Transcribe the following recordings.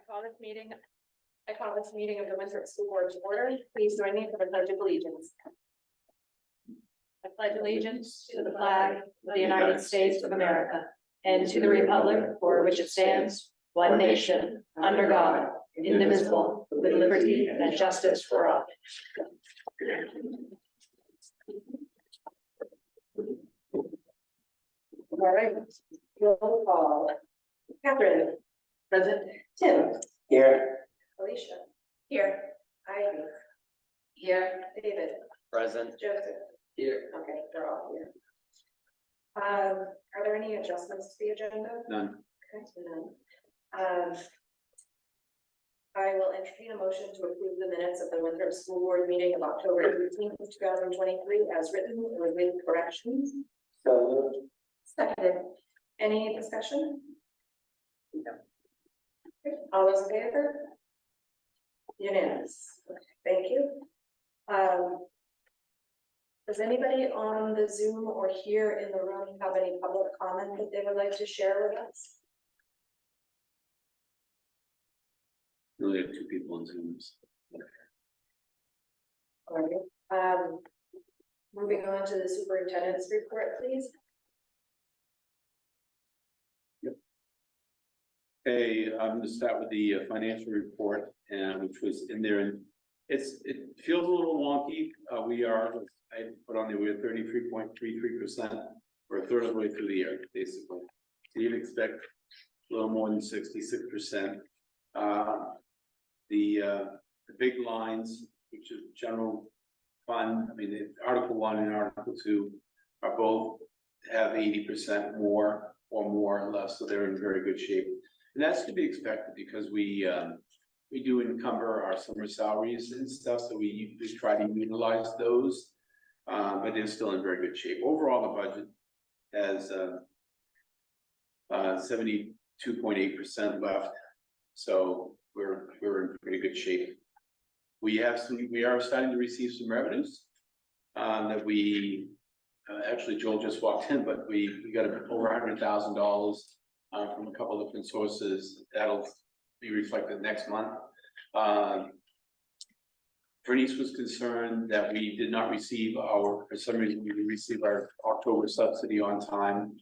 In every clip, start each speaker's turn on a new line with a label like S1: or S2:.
S1: I call this meeting of the Winthrop School Board to order. Please join me for the Pledge of Allegiance. I pledge allegiance to the flag of the United States of America and to the republic for which it stands, one nation, under God, indivisible, with liberty and justice for all. All right, roll call. Catherine. Present. Tim.
S2: Here.
S1: Alicia. Here. Ivy. Here. David.
S2: Present.
S1: Joseph.
S2: Here.
S1: Okay, they're all here. Are there any adjustments to the agenda?
S2: None.
S1: Okay, none. I will entertain a motion to approve the minutes of the Winthrop School Board meeting of October 18th, 2023 as written or with corrections.
S2: So moved.
S1: Seconded. Any discussion? No. Okay, all those in favor? Unanimous. Okay, thank you. Does anybody on the Zoom or here in the room have any public comment that they would like to share with us?
S2: We only have 2 people on Zooms.
S1: All right. Moving on to the superintendent's report, please.
S2: Okay, I'm going to start with the financial report, which was in there, and it feels a little wonky. I put on there, we are 33.33% for a third of the way through the year, basically. So you'd expect a little more than 66%. The big lines, which is general fund, I mean, Article 1 and Article 2 are both have 80% more or more or less, so they're in very good shape. And that's to be expected because we do encumber our summer salaries and stuff, so we try to utilize those, but they're still in very good shape. Overall, the budget has 72.8% left, so we're in pretty good shape. We are starting to receive some revenues that we actually Joel just walked in, but we got over $100,000 from a couple of different sources. That'll be reflected next month. Bernice was concerned that we did not receive for some reason we didn't receive our October subsidy on time.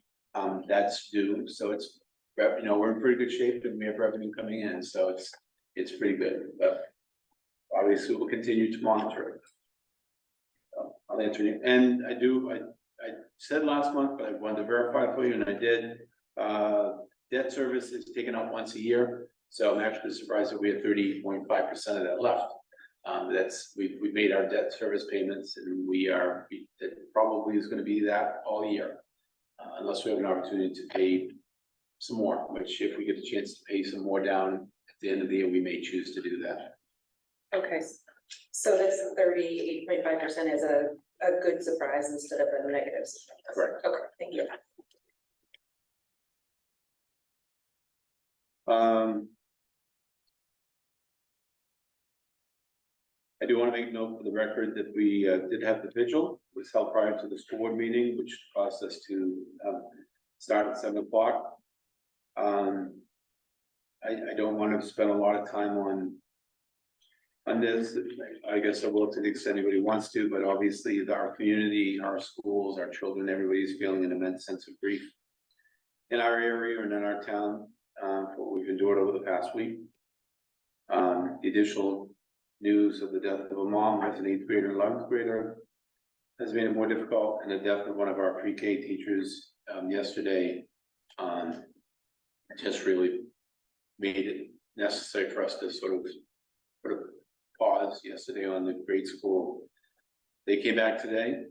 S2: That's due, so it's, we're in pretty good shape and we have revenue coming in, so it's pretty good. But obviously we'll continue to monitor it. So I'll answer you. And I said last month, but I wanted to verify for you, and I did. Debt service is taken out once a year, so I'm actually surprised that we have 30.5% of that left. We've made our debt service payments, and it probably is going to be that all year, unless we have an opportunity to pay some more. Which, if we get a chance to pay some more down at the end of the year, we may choose to do that.
S1: Okay, so this 38.5% is a good surprise instead of a negative surprise.
S2: Correct.
S1: Okay, thank you.
S2: I do want to make note for the record that we did have the vigil. It was held prior to the school board meeting, which caused us to start at 7 o'clock. I don't want to spend a lot of time on this. I guess I will to the extent anybody wants to, but obviously our community, our schools, our children, everybody's feeling an immense sense of grief in our area and in our town. For what we've endured over the past week. The additional news of the death of a mom as an 8th grader and 11th grader has made it more difficult, and the death of one of our pre-K teachers yesterday just really made it necessary for us to sort of put a pause yesterday on the grade school. They came back today.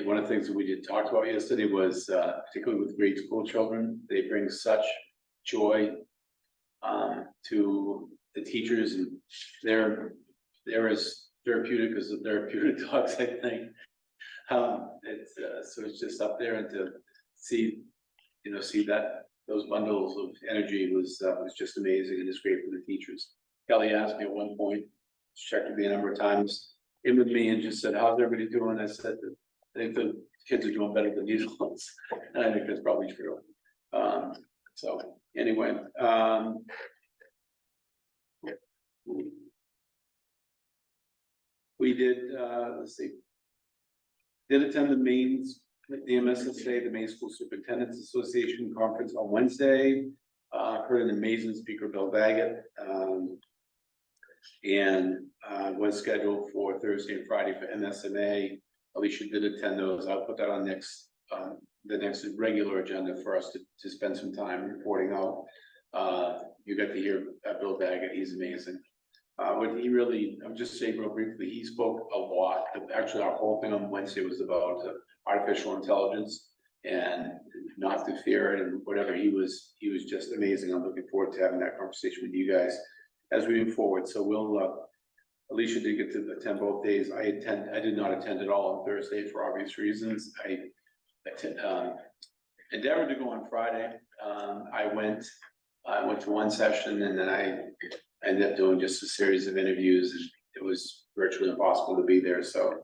S2: One of the things that we did talk about yesterday was, particularly with grade school children, they bring such joy to the teachers, and they're as therapeutic as the therapeutic dogs, I think. So it's just up there, and to see that those bundles of energy was just amazing, and it's great for the teachers. Kelly asked me at one point, checked with me a number of times, in with me, and just said, "How's everybody doing?" I said, "I think the kids are doing better than these ones," and I think that's probably true. So Anyway, we did, let's see, did attend the MSSA, the Maine School Superintendent's Association Conference on Wednesday. Heard an amazing speaker, Bill Baggett, and was scheduled for Thursday and Friday for MSMA. Alicia did attend those. I'll put that on the next regular agenda for us to spend some time reporting out. You got to hear Bill Baggett. He's amazing. What he really, I'll just say real briefly, he spoke a lot. Actually, our whole thing on Wednesday was about artificial intelligence and not to fear it and whatever. He was just amazing. I'm looking forward to having that conversation with you guys as we move forward. So we'll, Alicia did get to attend both days. I did not attend at all on Thursday for obvious reasons. I endeavored to go on Friday. I went to one session and then I ended up doing just a series of interviews, and it was virtually impossible to be there. So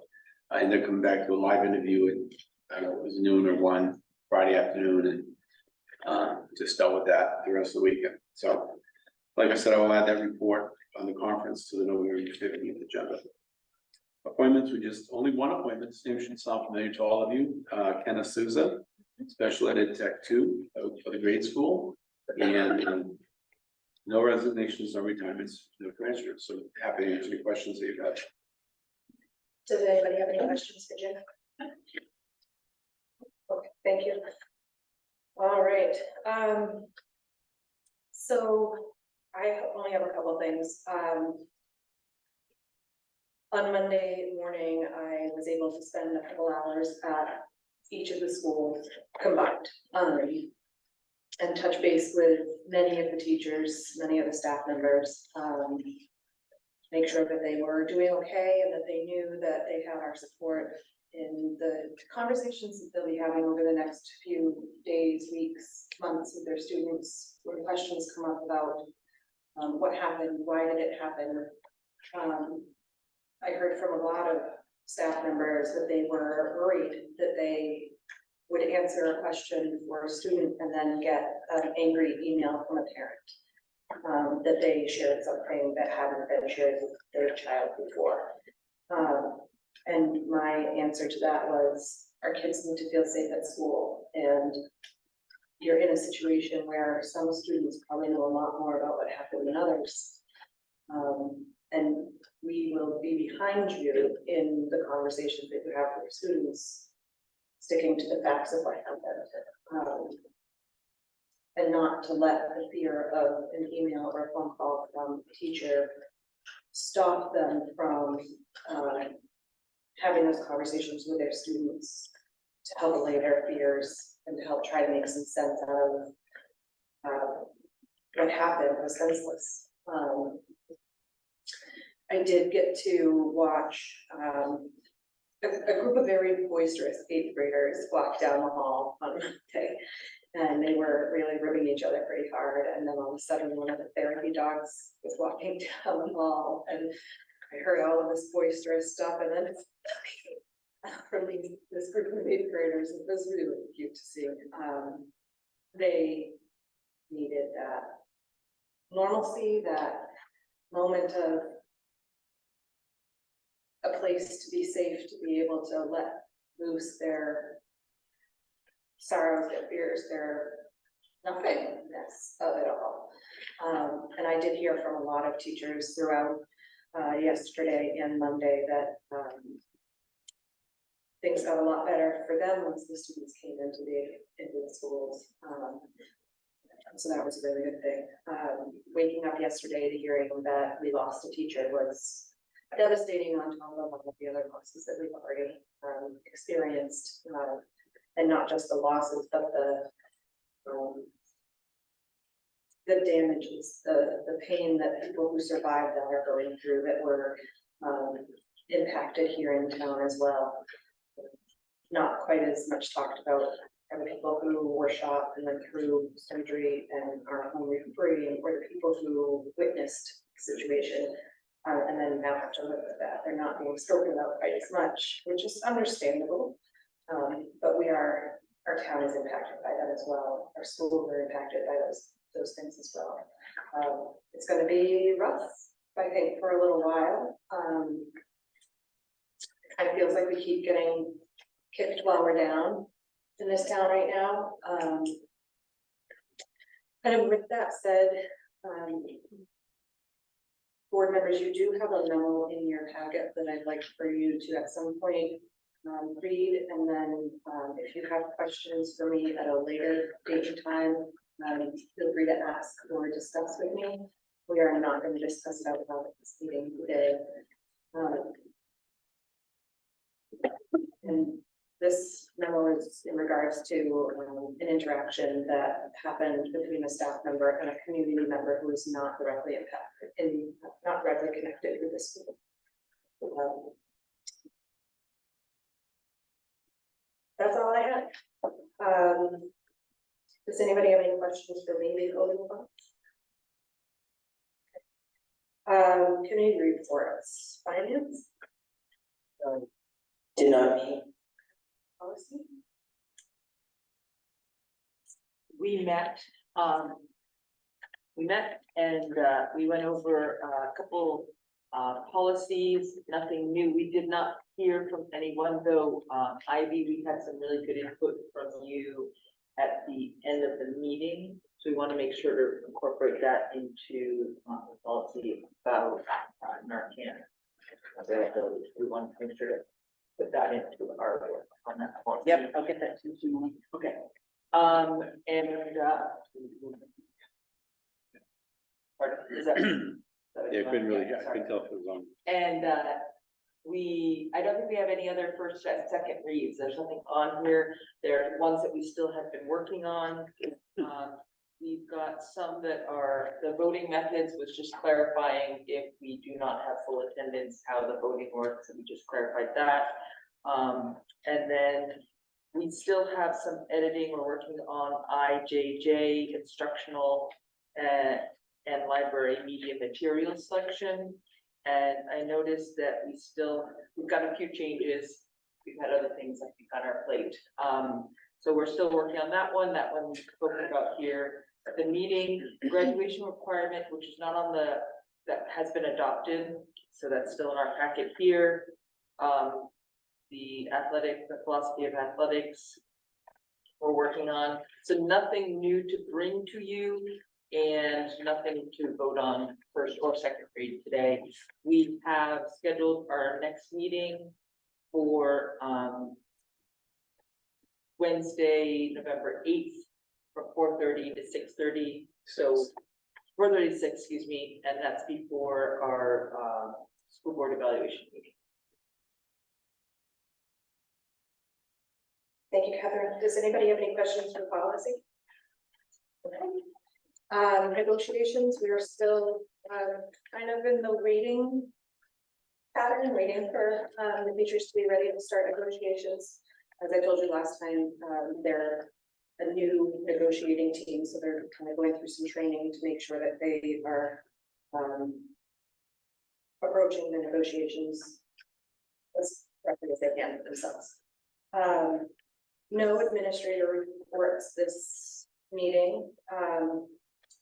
S2: I ended up coming back to a live interview at, it was noon or 1 Friday afternoon, and just dealt with that the rest of the weekend. So like I said, I will add that report on the conference to the November 15th agenda. Appointments, we just, only one appointment. His name should sound familiar to all of you. Kenneth Souza, Special Ed Tech 2 for the grade school, and no resignations, no retirements, no transfers. So happy to answer any questions that you have.
S1: Does anybody have any questions for Jim? Okay, thank you. All right. So I only have a couple of things. On Monday morning, I was able to spend a couple hours at each of the schools combined. And touch base with many of the teachers, many of the staff members, make sure that they were doing okay and that they knew that they had our support in the conversations that they'll be having over the next few days, weeks, months with their students, when questions come up about what happened, why did it happen. I heard from a lot of staff members that they were worried that they would answer a question for a student and then get an angry email from a parent that they shared something that hadn't been shared with their child before. And my answer to that was, our kids need to feel safe at school, and you're in a situation where some students probably know a lot more about what happened than others. And we will be behind you in the conversations that you have with your students, sticking to the facts of what happened, and not to let the fear of an email or a phone call from a teacher stop them from having those conversations with their students to help allay their fears and to help try to make some sense out of what happened was senseless. I did get to watch a group of very boisterous 8th graders walk down the hall on Monday, and they were really ribbing each other pretty hard. And then all of a sudden, one of the therapy dogs was walking down the hall, and I heard all of this boisterous stuff. And then from this group of 8th graders, it was really cute to see. They needed that normalcy, that moment of a place to be safe, to be able to let loose their sorrows, their fears, their nothingness of it all. And I did hear from a lot of teachers throughout yesterday and Monday that things got a lot better for them once the students came into the schools. So that was a really good thing. Waking up yesterday to hearing that we lost a teacher was devastating on top of all of the other losses that we've already experienced, and not just the losses, but the damages, the pain that people who survived that are going through, that were impacted here in town as well. Not quite as much talked about are the people who were shot and went through surgery and are home recuperating, or the people who witnessed the situation. And then now have to live with that. They're not being spoken about quite as much, which is understandable. But our town is impacted by that as well. Our schools are impacted by those those things as well. It's gonna be rough, I think, for a little while. It kind of feels like we keep getting kicked while we're down in this town right now. And with that said, board members, you do have a memo in your packet that I'd like for you to at some point read, and then if you have questions for me at a later date and time, feel free to ask or discuss with me. We are not going to discuss it out loud at this meeting today. And this memo is in regards to an interaction that happened between a staff member and a community member who is not directly impacted and not directly connected with the school. That's all I had. Does anybody have any questions for me before we move on? Community reports, finance,
S3: Did not meet.
S1: policy.
S3: We met and we went over a couple policies, nothing new. We did not hear from anyone, though. Ivy, we had some really good input from you at the end of the meeting. So we want to make sure to incorporate that into the policy about Narcan availability. We want to make sure to put that into our work on that one. Yep, I'll get that to you. Okay. Pardon, is that?
S2: Yeah, I couldn't really, I couldn't tell if it was on.
S3: And I don't think we have any other first and second reads. There's nothing on here. There are ones that we still have been working on. We've got some that are, the voting methods was just clarifying if we do not have full attendance, how the voting works, and we just clarified that. And then we still have some editing. We're working on IJJ, instructional and library media material selection. And I noticed that we've got a few changes. We've had other things I think on our plate. So we're still working on that one. That one we spoke about here at the meeting. Graduation requirement, which is not on that has been adopted. So that's still in our packet here. The philosophy of athletics we're working on. So nothing new to bring to you and nothing to vote on first or second read today. We have scheduled our next meeting for Wednesday, November 8th from 4:30 to 6:30. So 4:30 to 6, excuse me, and that's before our school board evaluation meeting.
S1: Thank you, Catherine. Does anybody have any questions for policy? Okay. Negotiations, we are still kind of in the waiting pattern, waiting for the teachers to be ready to start negotiations. As I told you last time, they're a new negotiating team, so they're kind of going through some training to make sure that they are approaching the negotiations as correctly as they can for themselves. No administrator reports this meeting.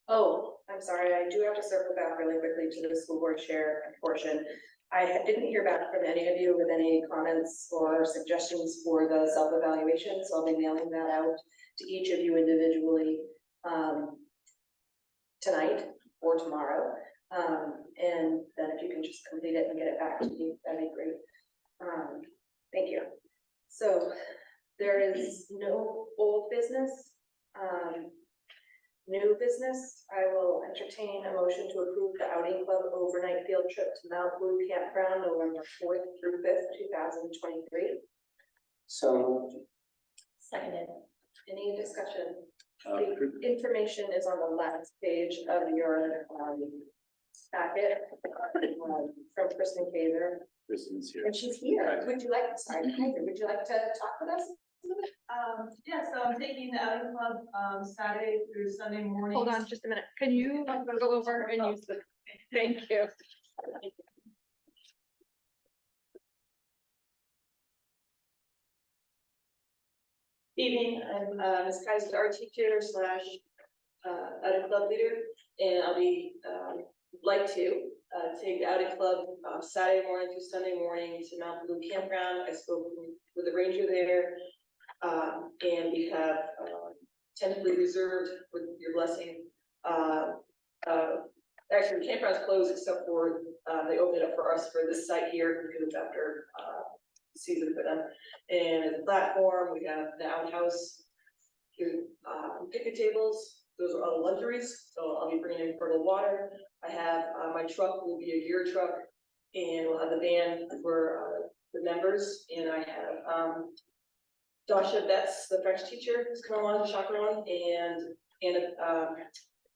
S1: Oh, I'm sorry, I do have to circle back really quickly to the school board chair portion. I didn't hear back from any of you with any comments or suggestions for the self-evaluation, so I'll be mailing that out to each of you individually tonight or tomorrow. And then if you can just complete it and get it back to me, that'd be great. Thank you. So there is no old business. New business, I will entertain a motion to approve the outing club overnight field trip to Mount Blue Campground, November 4th through 5th, 2023.
S3: So
S1: Seconded. Any discussion? The information is on the last page of your packet from Kristen Kaiser.
S2: Kristen's here.
S1: And she's here. Would you like, sorry, Kaiser, would you like to talk with us?
S4: Yeah, so I'm taking the outing club Saturday through Sunday morning.
S1: Hold on just a minute. Can you go over and use the, thank you.
S4: Evening, I'm Ms. Kaiser, art teacher slash outing club leader, and I'll be, like to, take the outing club, Saturday morning through Sunday morning to Mount Blue Campground. I spoke with the ranger there. And we have, tentatively reserved with your blessing, actually, the campground's closed except for, they opened it up for us for this site here because it's after, season for them. And as a platform, we have the outhouse, here, picnic tables, those are all luxuries, so I'll be bringing in portable water. I have, my truck will be a gear truck, and we'll have the band for, the members, and I have, Dasha Betts, the French teacher, is coming along to chaperone, and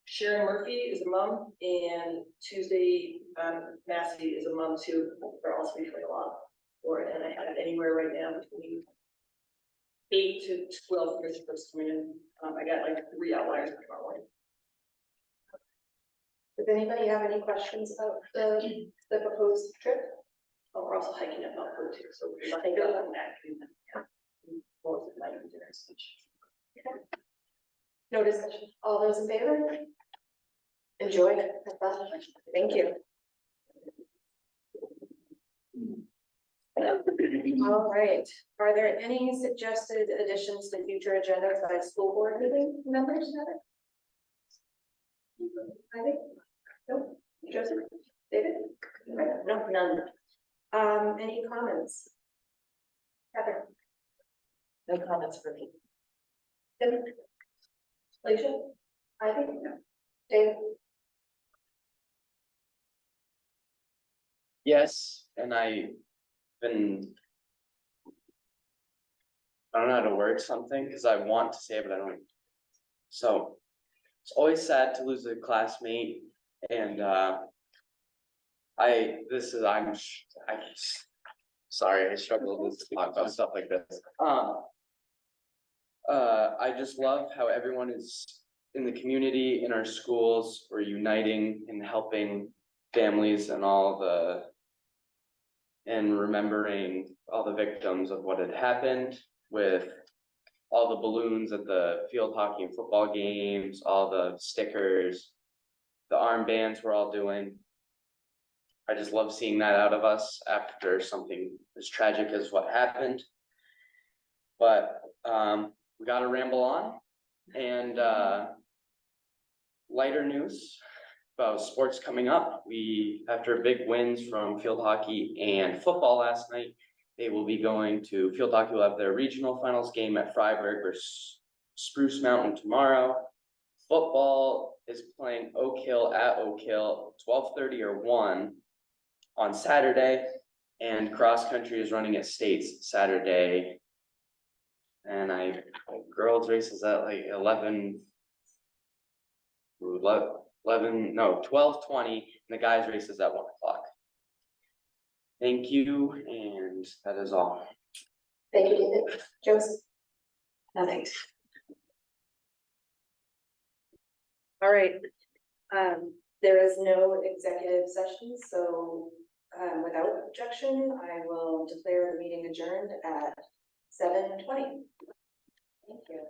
S4: Sharon Murphy is a mom, and Tuesday, Massey is a mom too. They're also coming along for it, and I have anywhere right now between 8 to 12 participants coming in. I got like 3 outliers for tomorrow morning.
S1: Does anybody have any questions about the proposed trip?
S4: Oh, we're also hiking up Mount Hood too, so there's nothing going on that. What was it, like, dinner and such.
S1: No discussion. All those in favor? Enjoy. Have fun. Thank you. All right. Are there any suggested additions to future agendas by school board meeting members? I think. No. Joseph? David? No, none. Any comments? Heather?
S3: No comments for me.
S1: Tim? Alicia? I think no. David?
S5: Yes, and I don't know how to word something because I want to say it, but I don't. So it's always sad to lose a classmate, and sorry, I struggle with talk about stuff like this. I just love how everyone is in the community, in our schools, we're uniting and helping families and remembering all the victims of what had happened with all the balloons at the field hockey and football games, all the stickers, the armbands we're all doing. I just love seeing that out of us after something as tragic as what happened. But we got to ramble on, and lighter news about sports coming up. After big wins from field hockey and football last night, they will be going to field hockey. Will have their regional finals game at Freiburg versus Spruce Mountain tomorrow. Football is playing Oak Hill at Oak Hill, 12:30 or 1 on Saturday, and cross country is running at States Saturday. And girls races at like 12:20, and the guys races at 1 o'clock. Thank you, and that is all.
S1: Thank you, David. Joseph? Nothing. All right. There is no executive session, so without objection, I will declare the meeting adjourned at 7:20. Thank you.